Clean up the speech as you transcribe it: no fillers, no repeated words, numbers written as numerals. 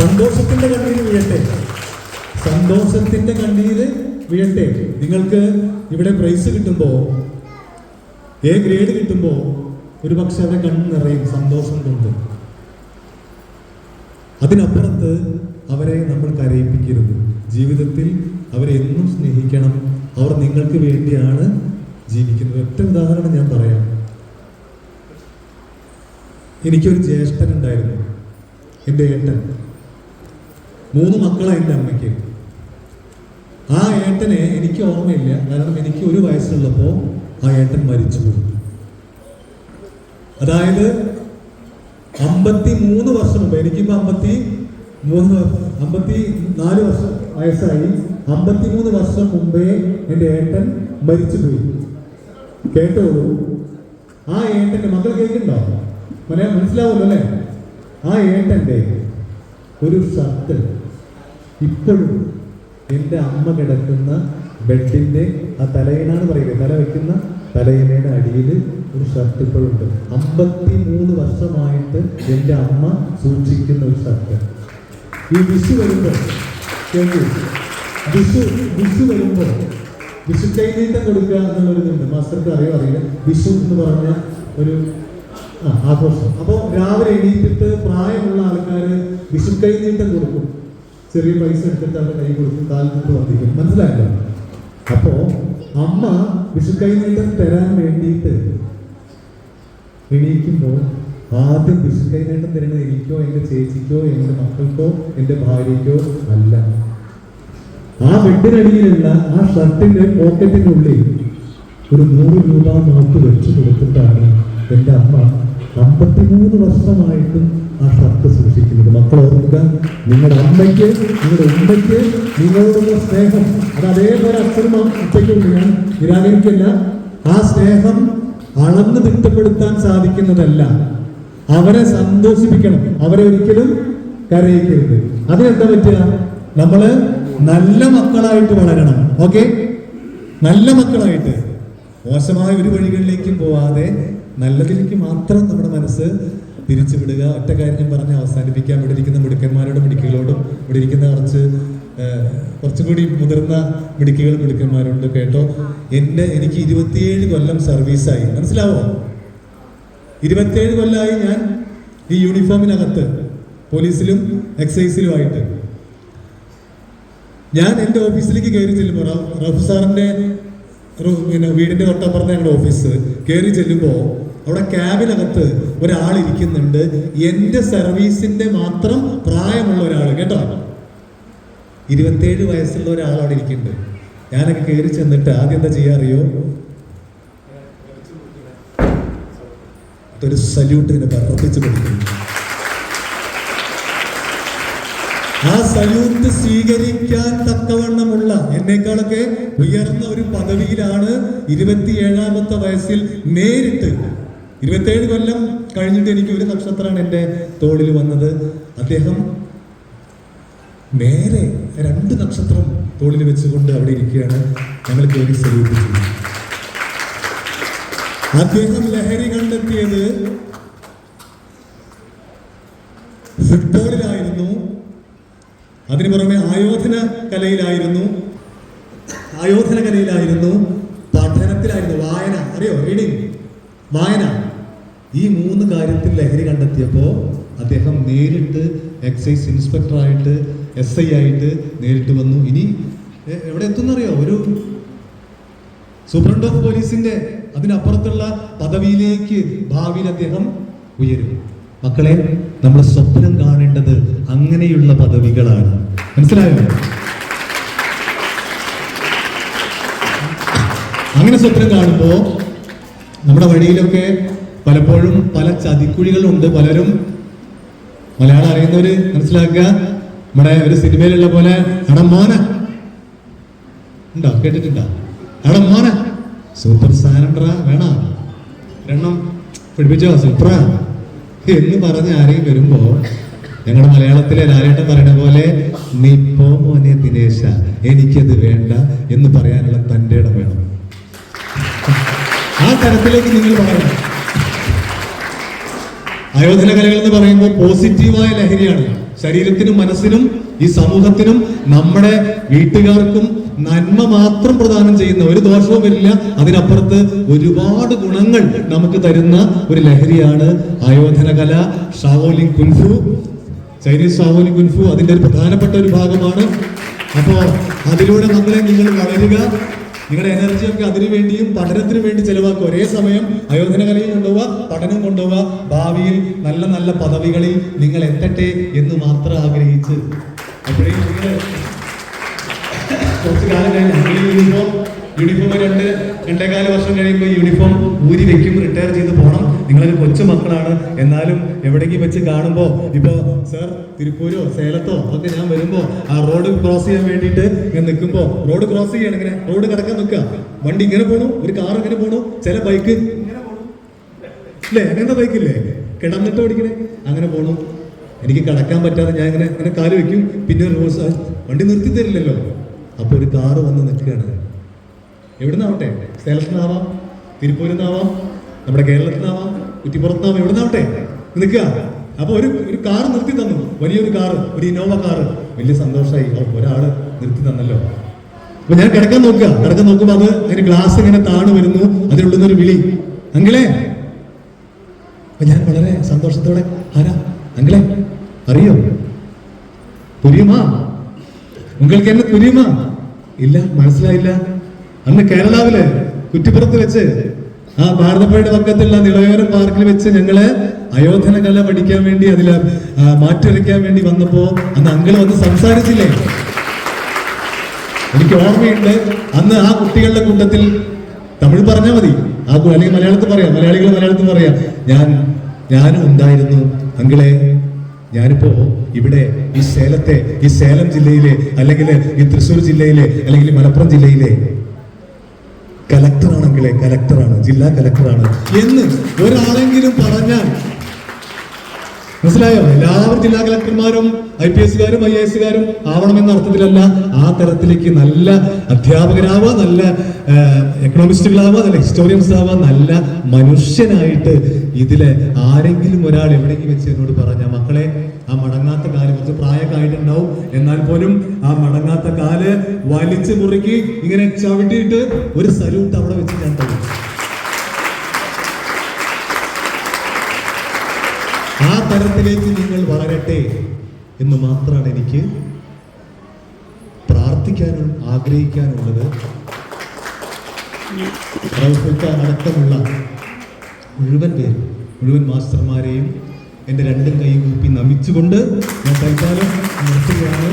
സന്തോഷത്തിന്റെ കണ്ണീര് വീഴട്ടെ, സന്തോഷത്തിന്റെ കണ്ണീര് വീഴട്ടെ. നിങ്ങൾക്ക് ഇവിടെ പ്രൈസ് കിട്ടുമ്പോ, എ ഗ്രേഡ് കിട്ടുമ്പോ ഒരു പക്ഷെ അവരെ കണ്ണ് നിറയും സന്തോഷം കൊണ്ട്. അതിനപ്പുറത്ത് അവരെ നമ്മൾ കരയിപ്പിക്കരുത്. ജീവിതത്തിൽ അവരെ എന്നും സ്നേഹിക്കണം. അവർ നിങ്ങൾക്ക് വേണ്ടിയാണ് ജീവിക്കുന്നത്. ഒറ്റ ഉദാഹരണം ഞാൻ പറയാം. എനിക്കൊരു ജ്യേഷ്ഠൻ ഉണ്ടായിരുന്നു, എൻ്റെ ഏട്ടൻ. 3 മക്കളാണ് എൻ്റെ അമ്മയ്ക്ക്. ആ ഏട്ടനെ എനിക്ക് ഓർമ്മയില്ല, കാരണം എനിക്ക് 1 വയസ്സുള്ളപ്പോൾ ആ ഏട്ടൻ മരിച്ചുപോയി. അതായത് 53 വർഷം മുമ്പ്, എനിക്കിപ്പോൾ 54 വർഷം വയസ്സായി. 53 വർഷം മുമ്പേ എൻ്റെ ഏട്ടൻ മരിച്ചുപോയി. കേട്ടോളൂ. ആ ഏട്ടൻ്റെ മക്കൾ കേൾക്കുന്നുണ്ടോ? മനസ്സിലാവുമല്ലോ അല്ലേ? ആ ഏട്ടൻ്റെ ഒരു ഷർട്ട് ഇപ്പോഴും എൻ്റെ അമ്മ കിടക്കുന്ന ബെഡിൻ്റെ ആ തലയിണാന്ന് പറയുന്നത്, തല വയ്ക്കുന്ന തലയിണയുടെ അടിയിൽ ഒരു ഷർട്ട് ഇപ്പോഴുണ്ട്. 53 വർഷമായിട്ട് എൻ്റെ അമ്മ സൂക്ഷിക്കുന്ന ഒരു ഷർട്ട്. ഈ വിഷു വരുമ്പോൾ, വിഷു വരുമ്പോൾ വിഷു കൈനീട്ടം കൊടുക്കുക എന്നുള്ളൊരിതുണ്ട്. മാസ്റ്റർക്ക് അറിയില്ല. വിഷു എന്ന് പറഞ്ഞ ഒരു ആഘോഷം. അപ്പോൾ രാവിലെ എണീറ്റിട്ട് പ്രായമുള്ള ആൾക്കാർ വിഷു കൈനീട്ടം കൊടുക്കും. ചെറിയ പൈസ എടുത്തിട്ട് അവരുടെ കൈ കൊടുക്കും, കാലത്തിട്ട് വന്നിരിക്കും. മനസ്സിലായല്ലോ? അപ്പോ അമ്മ വിഷു കൈനീട്ടം തരാൻ വേണ്ടിയിട്ട് എണീക്കുമ്പോൾ ആദ്യം വിഷു കൈനീട്ടം തരുന്നത് എനിക്കോ എൻ്റെ ചേച്ചിക്കോ എൻ്റെ മക്കൾക്കോ എൻ്റെ ഭാര്യയ്ക്കോ അല്ല. ആ ബെഡിനടിയിലുള്ള ആ ഷർട്ടിന്റെ പോക്കറ്റിനുള്ളിൽ ഒരു 100 രൂപ നോട്ട് വെച്ചു കൊടുത്തിട്ടാണ് എൻ്റെ അമ്മ 53 വർഷമായിട്ടും ആ ഷർട്ട് സൂക്ഷിക്കുന്നത്. മക്കൾ ഓർക്കുക, നിങ്ങളുടെ അമ്മയ്ക്ക്, നിങ്ങളുടെ ഉമ്മയ്ക്ക് നിങ്ങളോടുള്ള സ്നേഹം അത് അതേപോലെ അച്ഛനും ഉച്ചയ്ക്കുണ്ട്. ഞാൻ നിരാകരിക്കല്ല. ആ സ്നേഹം അളന്ന് തിട്ടപ്പെടുത്താൻ സാധിക്കുന്നതല്ല. അവരെ സന്തോഷിപ്പിക്കണം, അവരെ ഒരിക്കലും കരയിക്കരുത്. അതിനെന്താ പറ്റുക? നമ്മള് നല്ല മക്കളായിട്ട് വളരണം. ഓക്കെ, നല്ല മക്കളായിട്ട്, മോശമായ ഒരു വഴികളിലേക്കും പോവാതെ നല്ലതിലേക്ക് മാത്രം നമ്മുടെ മനസ്സ് തിരിച്ചുവിടുക. ഒറ്റ കാര്യം ഞാൻ പറഞ്ഞ് അവസാനിപ്പിക്കാം. ഇവിടെ ഇരിക്കുന്ന മിടുക്കന്മാരോടും മിടുക്കികളോടും, ഇവിടെ ഇരിക്കുന്ന കുറച്ചും കൂടി മുതിർന്ന മിടുക്കികളും മിടുക്കന്മാരുണ്ട്. കേട്ടോ, എനിക്ക് 27 കൊല്ലം സർവീസായി. മനസ്സിലാവോ? 27 കൊല്ലമായി ഞാൻ ഈ യൂണിഫോമിനകത്ത്, പോലീസിലും എക്സൈസിലുമായിട്ട്. ഞാൻ എൻ്റെ ഓഫീസിലേക്ക് കയറി ചെല്ലുമ്പോൾ, റഫു സാറിൻ്റെ വീടിൻ്റെ തൊട്ടപ്പുറത്ത് ഞങ്ങളുടെ ഓഫീസ്, കയറി ചെല്ലുമ്പോൾ അവിടെ ക്യാബിനകത്ത് ഒരാൾ ഇരിക്കുന്നുണ്ട്. എൻ്റെ സർവീസിന്റെ മാത്രം പ്രായമുള്ള ഒരാൾ. കേട്ടോ, 27 വയസ്സുള്ള ഒരാൾ അവിടെ ഇരിക്കുന്നുണ്ട്. ഞാനൊക്കെ കയറി ചെന്നിട്ട് ആദ്യം എന്താ ചെയ്യാറിയോ? ഒരു സല്യൂട്ട് പ്രവർത്തിച്ചു കൊടുക്കുന്നു. ആ സല്യൂട്ട് സ്വീകരിക്കാൻ തക്കവണ്ണമുള്ള, എന്നേക്കാളൊക്കെ ഉയർന്ന ഒരു പദവിയിലാണ് 27ാമത്തെ വയസ്സിൽ നേരിട്ട്, 27 കൊല്ലം കഴിഞ്ഞിട്ട് എനിക്ക് ഒരു നക്ഷത്രമാണ് എൻ്റെ തോളിൽ വന്നത്. അദ്ദേഹം നേരെ 2 നക്ഷത്രം തോളിൽ വെച്ചുകൊണ്ട് അവിടെ ഇരിക്കുകയാണ്. ഞങ്ങൾ കയറി സല്യൂട്ട് ചെയ്തു. അദ്ദേഹം ലഹരി കണ്ടെത്തിയത് ഫുട്ബോളിലായിരുന്നു, അതിനു പുറമെ ആയോധന കലയിലായിരുന്നു, പഠനത്തിലായിരുന്നു, വായന, അറിയോ, റീഡിങ്, വായന. ഈ 3 കാര്യത്തിൽ ലഹരി കണ്ടെത്തിയപ്പോൾ അദ്ദേഹം നേരിട്ട് എക്സൈസ് ഇൻസ്പെക്ടറായിട്ട്, SI ആയിട്ട് നേരിട്ട് വന്നു. ഇനി എവിടെ എത്തുന്നറിയോ? ഒരു സൂപ്രണ്ട് ഓഫ് പോലീസിന്റെ അതിനപ്പുറത്തുള്ള പദവിയിലേക്ക് ഭാവിയിൽ അദ്ദേഹം ഉയരും. മക്കളെ, നമ്മൾ സ്വപ്നം കാണേണ്ടത് അങ്ങനെയുള്ള പദവികളാണ്. മനസ്സിലായോ? അങ്ങനെ സ്വപ്നം കാണുമ്പോൾ നമ്മുടെ വഴിയിലൊക്കെ പലപ്പോഴും പല ചതിക്കുഴികളുണ്ട്. പലരും, മലയാളം അറിയുന്നവര് മനസ്സിലാക്കുക, നമ്മുടെ ഒരു സിനിമയിലുള്ള പോലെ എടാ മോന ഉണ്ടോ, കേട്ടിട്ടുണ്ടോ? എടാ മോന സൂപ്പർ സാധനണ്ടാ, വേണ എണ്ണം പിടിപ്പിച്ചോ, സൂപ്പറാ എന്ന് പറഞ്ഞ് ആരെയും വരുമ്പോ ഞങ്ങളുടെ മലയാളത്തിലെ ലാലേട്ടൻ പറയുന്ന പോലെ നീ പോ മോനെ ദിനേശ, എനിക്കത് വേണ്ട എന്ന് പറയാനുള്ള തൻ്റെ ഇടം വേണം. ആ തരത്തിലേക്ക് നിങ്ങൾ പറയണം. ആയോധന കലകൾ എന്ന് പറയുമ്പോൾ പോസിറ്റീവായ ലഹരിയാണ്. ശരീരത്തിനും മനസ്സിനും ഈ സമൂഹത്തിനും നമ്മുടെ വീട്ടുകാർക്കും നന്മ മാത്രം പ്രദാനം ചെയ്യുന്ന, ഒരു ദോഷവും വരില്ല, അതിനപ്പുറത്ത് ഒരുപാട് ഗുണങ്ങൾ നമുക്ക് തരുന്ന ഒരു ലഹരിയാണ് ആയോധന കല. Shaolin kung fu, Chinese Shaolin kung fu അതിന്റെ ഒരു പ്രധാനപ്പെട്ട ഒരു ഭാഗമാണ്. അപ്പോ അതിലൂടെ നിങ്ങൾ വളരുക, നിങ്ങളുടെ എനർജി ഒക്കെ അതിനു വേണ്ടിയും പഠനത്തിനു വേണ്ടി ചെലവാക്കുക. ഒരേ സമയം അയോധന കലയും കൊണ്ടുപോവുക, പഠനം കൊണ്ടുപോവുക. ഭാവിയിൽ നല്ല നല്ല പദവികളിൽ നിങ്ങൾ എത്തട്ടെ എന്ന് മാത്രം ആഗ്രഹിച്ച് അപ്പോഴേ നിങ്ങൾ കുറച്ചു കാലം കഴിഞ്ഞ് യൂണിഫോം 2-2.25 വർഷം കഴിയുമ്പോൾ യൂണിഫോം ഊരി വെക്കും, റിട്ടയർ ചെയ്ത് പോകണം. നിങ്ങളൊരു കൊച്ചു മക്കളാണ്. എന്നാലും എവിടെയെങ്കിലും വെച്ച് കാണുമ്പോൾ, ഇപ്പോ സർ തിരുപ്പൂരോ സേലത്തോ ഒക്കെ ഞാൻ വരുമ്പോ ആ റോഡ് ക്രോസ് ചെയ്യാൻ വേണ്ടിയിട്ട് ഞാൻ നിൽക്കുമ്പോ, റോഡ് ക്രോസ് ചെയ്യണം, ഇങ്ങനെ റോഡ് കടക്കാൻ നിൽക്കുക, വണ്ടി ഇങ്ങനെ പോണു, ഒരു കാർ ഇങ്ങനെ പോണു, ചില ബൈക്ക് ഇങ്ങനെ പോണു, അല്ലേ? അങ്ങനത്തെ ബൈക്കില്ലേ കിടന്നിട്ട് ഓടിക്കണേ, അങ്ങനെ പോണു. എനിക്ക് കടക്കാൻ പറ്റാതെ ഞാൻ ഇങ്ങനെ കാല് വെക്കും, പിന്നെ വണ്ടി നിർത്തി തരില്ലല്ലോ. അപ്പൊ ഒരു കാറ് വന്ന് നിൽക്കുകയാണ്. എവിടുന്നാവട്ടെ, സേലത്തിൽ നിന്നാവാം, തിരുപ്പൂരിൽ നിന്നാവാം, നമ്മുടെ കേരളത്തിൽ നിന്നാവാം, കുറ്റിപ്പുറത്തുനിന്നാവാം, എവിടുന്നാവട്ടെ നിൽക്കുക. അപ്പൊ ഒരു കാറ് നിർത്തി തന്നു, വലിയൊരു കാറ്, ഒരു ഇന്നോവ കാറ്. വലിയ സന്തോഷമായി, ഒരാള് നിർത്തി തന്നല്ലോ. അപ്പൊ ഞാൻ കിടക്കാൻ നോക്കുമ്പോ അത് അതിന്റെ ഗ്ലാസ് ഇങ്ങനെ താണു വരുന്നു, അതിനുള്ളുന്നൊരു വിളി, അങ്കിളെ. അപ്പൊ ഞാൻ വളരെ സന്തോഷത്തോടെ, ആരാ അങ്കിളെ, അറിയോ, തുരിയുമാ, നിങ്ങൾക്ക് എന്നെ തുരിയുമാ? ഇല്ല, മനസ്സിലായില്ല. അന്ന് കേരളാവില് കുറ്റിപ്പുറത്ത് വെച്ച് ആ ഭാരതപ്പുഴയുടെ പക്കത്തുള്ള നിളയോരം പാർക്കിൽ വെച്ച് ഞങ്ങള് അയോധന കല പഠിക്കാൻ വേണ്ടി അതില് മാറ്റിവെക്കാൻ വേണ്ടി വന്നപ്പോ അന്ന് അങ്കിള് വന്ന് സംസാരിച്ചില്ലേ? എനിക്ക് ഓർമ്മയുണ്ട്. അന്ന് ആ കുട്ടികളുടെ കൂട്ടത്തിൽ തമിഴ് പറഞ്ഞാൽ മതി, അല്ലെങ്കിൽ മലയാളത്തിൽ പറയാം, മലയാളത്തിൽ പറയാം, ഞാനും ഉണ്ടായിരുന്നു അങ്കിളെ. ഞാനിപ്പോ ഇവിടെ ഈ സേലം ജില്ലയിലെ, അല്ലെങ്കിൽ ഈ തൃശ്ശൂർ ജില്ലയിലെ, അല്ലെങ്കിൽ മലപ്പുറം ജില്ലയിലെ കലക്ടറാണെങ്കിലേ, കലക്ടറാണ്, ജില്ലാ കലക്ടറാണ് എന്ന് ഒരാളെങ്കിലും പറഞ്ഞാൽ മനസ്സിലായോ? എല്ലാവരും ജില്ലാ കളക്ടർമാരും IPS-കാരും IAS-കാരും ആവണമെന്ന അർത്ഥത്തിലല്ല, ആ തരത്തിലേക്ക് നല്ല അധ്യാപകരാവുക, നല്ല എക്കണോമിസ്റ്റുകളാവുക, നല്ല ഹിസ്റ്റോറിയൻസ് ആവുക, നല്ല മനുഷ്യനായിട്ട്. ഇതില് ആരെങ്കിലും ഒരാൾ എവിടെയെങ്കിലും വെച്ച് എന്നോട് പറഞ്ഞ, മക്കളെ ആ മടങ്ങാത്ത കാല്, കുറച്ച് പ്രായമൊക്കെ ആയിട്ടുണ്ടാവും, എന്നാൽ പോലും ആ മടങ്ങാത്ത കാല് വലിച്ചു മുറുക്കി ഇങ്ങനെ ചവിട്ടിയിട്ട് ഒരു സല്യൂട്ട് അവിടെ വെച്ച് ഞാൻ തരും. ആ തരത്തിലേക്ക് നിങ്ങൾ വളരട്ടെ എന്ന് മാത്രമാണ് എനിക്ക് പ്രാർത്ഥിക്കാനും ആഗ്രഹിക്കാനുള്ളത്. അടക്കമുള്ള മുഴുവൻ മാസ്റ്റർമാരെയും എൻ്റെ രണ്ടും കൈ കൂപ്പി നമിച്ചുകൊണ്ട് ഞാൻ തൽക്കാലം നിർത്തുകയാണ്.